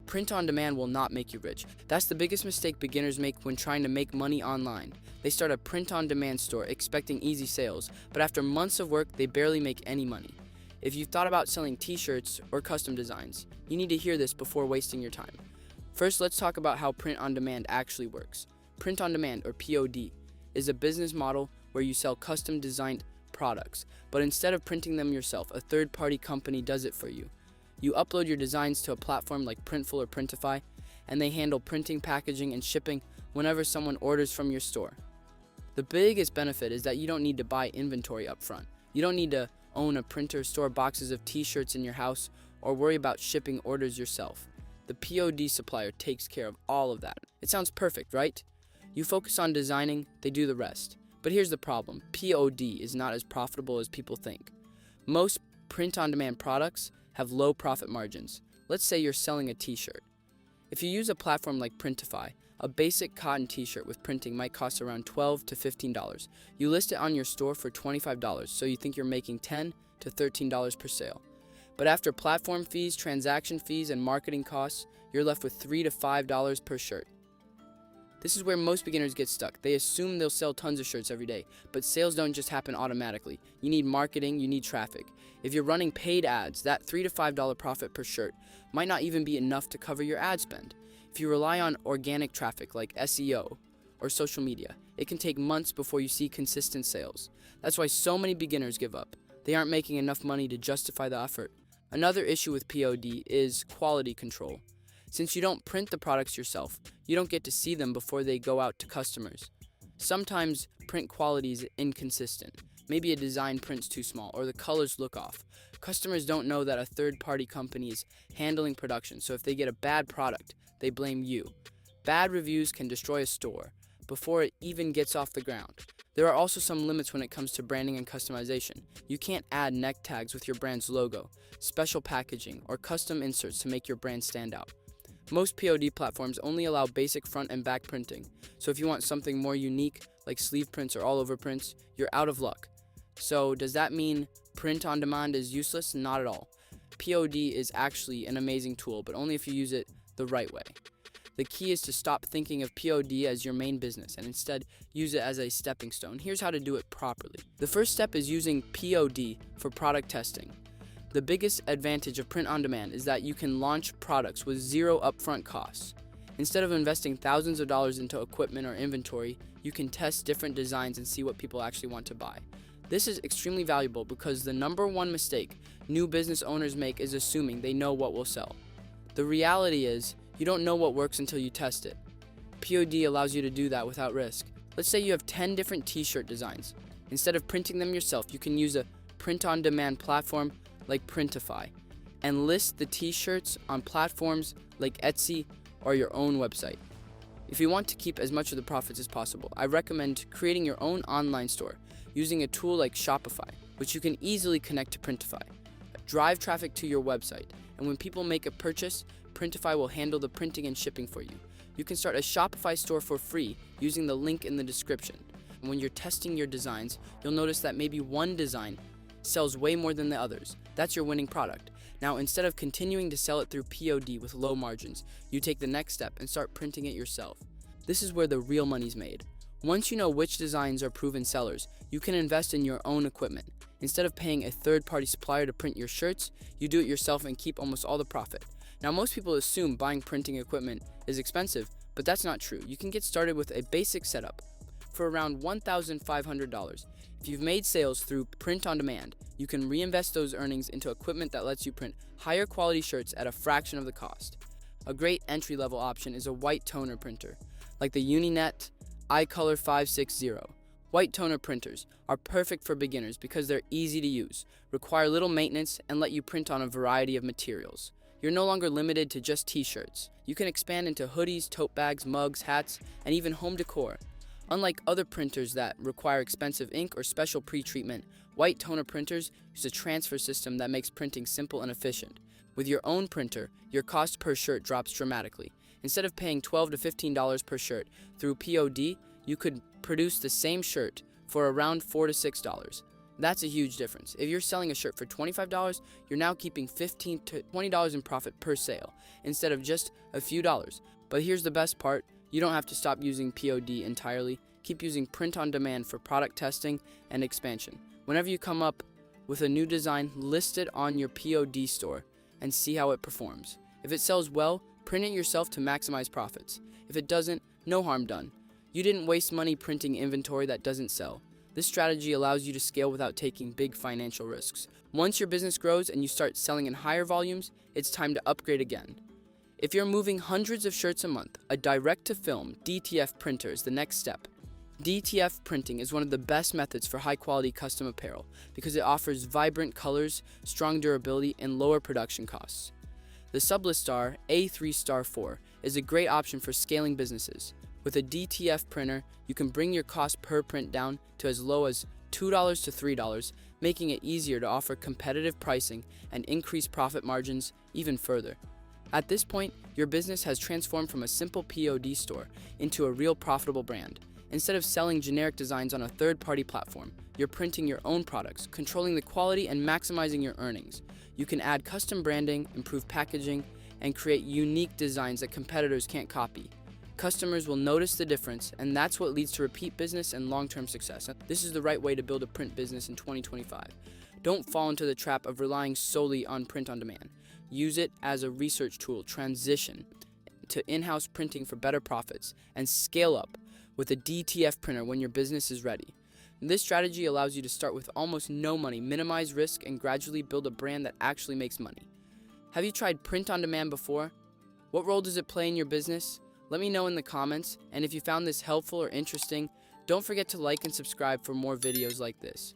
Print on demand will not make you rich. That's the biggest mistake beginners make when trying to make money online. They start a print on demand store expecting easy sales, but after months of work, they barely make any money. If you've thought about selling t-shirts or custom designs, you need to hear this before wasting your time. First, let's talk about how print on demand actually works. Print on demand, or POD, is a business model where you sell custom designed products, but instead of printing them yourself, a third-party company does it for you. You upload your designs to a platform like Printful or Printify, and they handle printing, packaging, and shipping whenever someone orders from your store. The biggest benefit is that you don't need to buy inventory up front. You don't need to own a printer, store boxes of t-shirts in your house, or worry about shipping orders yourself. The POD supplier takes care of all of that. It sounds perfect, right? You focus on designing, they do the rest. But here's the problem. POD is not as profitable as people think. Most print-on-demand products have low profit margins. Let's say you're selling a t-shirt. If you use a platform like Printify, a basic cotton t-shirt with printing might cost around $12 to $15. You list it on your store for $25, so you think you're making $10 to $13 per sale. But after platform fees, transaction fees, and marketing costs, you're left with $3 to $5 per shirt. This is where most beginners get stuck. They assume they'll sell tons of shirts every day, but sales don't just happen automatically. You need marketing, you need traffic. If you're running paid ads, that $3 to $5 profit per shirt might not even be enough to cover your ad spend. If you rely on organic traffic like SEO or social media, it can take months before you see consistent sales. That's why so many beginners give up. They aren't making enough money to justify the effort. Another issue with POD is quality control. Since you don't print the products yourself, you don't get to see them before they go out to customers. Sometimes print quality is inconsistent. Maybe a design prints too small or the colors look off. Customers don't know that a third-party company is handling production, so if they get a bad product, they blame you. Bad reviews can destroy a store before it even gets off the ground. There are also some limits when it comes to branding and customization. You can't add neck tags with your brand's logo, special packaging, or custom inserts to make your brand stand out. Most POD platforms only allow basic front and back printing, so if you want something more unique, like sleeve prints or all-over prints, you're out of luck. So does that mean print on demand is useless? Not at all. POD is actually an amazing tool, but only if you use it the right way. The key is to stop thinking of POD as your main business and instead use it as a stepping stone. Here's how to do it properly. The first step is using POD for product testing. The biggest advantage of print on demand is that you can launch products with zero upfront costs. Instead of investing thousands of dollars into equipment or inventory, you can test different designs and see what people actually want to buy. This is extremely valuable because the number one mistake new business owners make is assuming they know what will sell. The reality is, you don't know what works until you test it. POD allows you to do that without risk. Let's say you have 10 different t-shirt designs. Instead of printing them yourself, you can use a print-on-demand platform like Printify and list the t-shirts on platforms like Etsy or your own website. If you want to keep as much of the profits as possible, I recommend creating your own online store using a tool like Shopify, which you can easily connect to Printify. Drive traffic to your website, and when people make a purchase, Printify will handle the printing and shipping for you. You can start a Shopify store for free using the link in the description. And when you're testing your designs, you'll notice that maybe one design sells way more than the others. That's your winning product. Now, instead of continuing to sell it through POD with low margins, you take the next step and start printing it yourself. This is where the real money's made. Once you know which designs are proven sellers, you can invest in your own equipment. Instead of paying a third-party supplier to print your shirts, you do it yourself and keep almost all the profit. Now, most people assume buying printing equipment is expensive, but that's not true. You can get started with a basic setup for around $1,500. If you've made sales through print on demand, you can reinvest those earnings into equipment that lets you print higher quality shirts at a fraction of the cost. A great entry-level option is a white toner printer, like the Uninet iColor 560. White toner printers are perfect for beginners because they're easy to use, require little maintenance, and let you print on a variety of materials. You're no longer limited to just t-shirts. You can expand into hoodies, tote bags, mugs, hats, and even home decor. Unlike other printers that require expensive ink or special pre-treatment, white toner printers use a transfer system that makes printing simple and efficient. With your own printer, your cost per shirt drops dramatically. Instead of paying $12 to $15 per shirt through POD, you could produce the same shirt for around $4 to $6. That's a huge difference. If you're selling a shirt for $25, you're now keeping $15 to $20 in profit per sale, instead of just a few dollars. But here's the best part, you don't have to stop using POD entirely. Keep using print on demand for product testing and expansion. Whenever you come up with a new design, list it on your POD store and see how it performs. If it sells well, print it yourself to maximize profits. If it doesn't, no harm done. You didn't waste money printing inventory that doesn't sell. This strategy allows you to scale without taking big financial risks. Once your business grows and you start selling in higher volumes, it's time to upgrade again. If you're moving hundreds of shirts a month, a direct-to-film DTF printer is the next step. DTF printing is one of the best methods for high-quality custom apparel because it offers vibrant colors, strong durability, and lower production costs. The Sublistar A3 Star 4 is a great option for scaling businesses. With a DTF printer, you can bring your cost per print down to as low as $2 to $3, making it easier to offer competitive pricing and increase profit margins even further. At this point, your business has transformed from a simple POD store into a real profitable brand. Instead of selling generic designs on a third-party platform, you're printing your own products, controlling the quality and maximizing your earnings. You can add custom branding, improve packaging, and create unique designs that competitors can't copy. Customers will notice the difference, and that's what leads to repeat business and long-term success. This is the right way to build a print business in 2025. Don't fall into the trap of relying solely on print on demand. Use it as a research tool, transition to in-house printing for better profits, and scale up with a DTF printer when your business is ready. This strategy allows you to start with almost no money, minimize risk, and gradually build a brand that actually makes money. Have you tried print on demand before? What role does it play in your business? Let me know in the comments, and if you found this helpful or interesting, don't forget to like and subscribe for more videos like this.